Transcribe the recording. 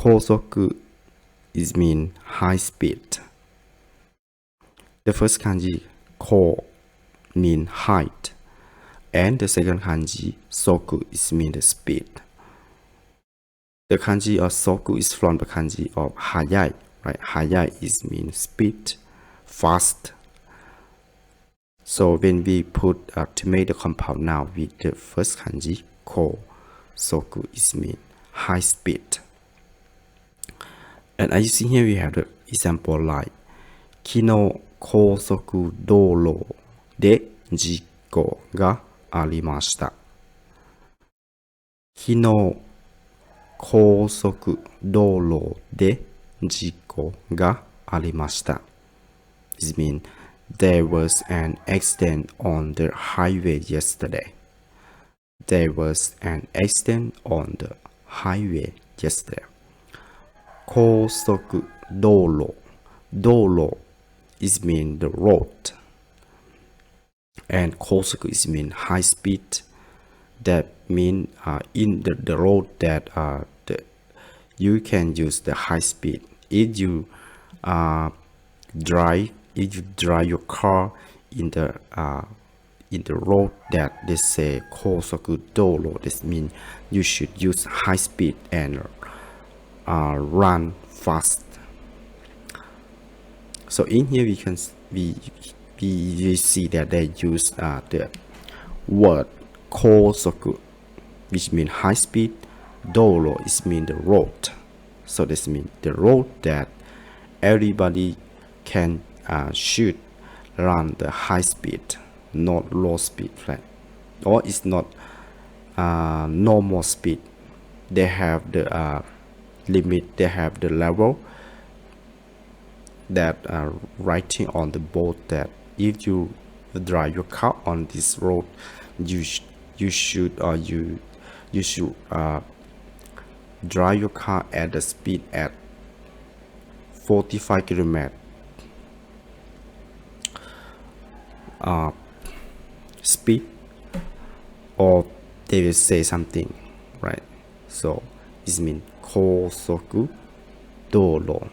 Kosoku is mean high speed. The first kanji ko mean height, and the second kanji soku is mean the speed. The kanji of soku is from the kanji of hayai, right? Hayai is mean speed, fast. So when we to make the compound noun with the first kanji ko, soku is mean high speed. And as you see here, we have the example like Kino kosoku doro de jiko ga arimashita. Kino kosoku doro de jiko ga arimashita. This means there was an accident on the highway yesterday. There was an accident on the highway yesterday. Kosoku doro. Doro is mean the road. And kosoku is mean high speed. That mean in the road that you can use the high speed. If you drive your car in the road that they say kosoku doro, this means you should use high speed and run fast. So in here we see that they use the word kosoku, which means high speed. Doro is mean the road. So this means the road that everybody can should run the high speed, not low speed, right? Or it's not normal speed. They have the limit, they have the level that writing on the board that if you drive your car on this road, you should drive your car at the speed at 45 km speed, or they will say something, right? So this means kosoku doro.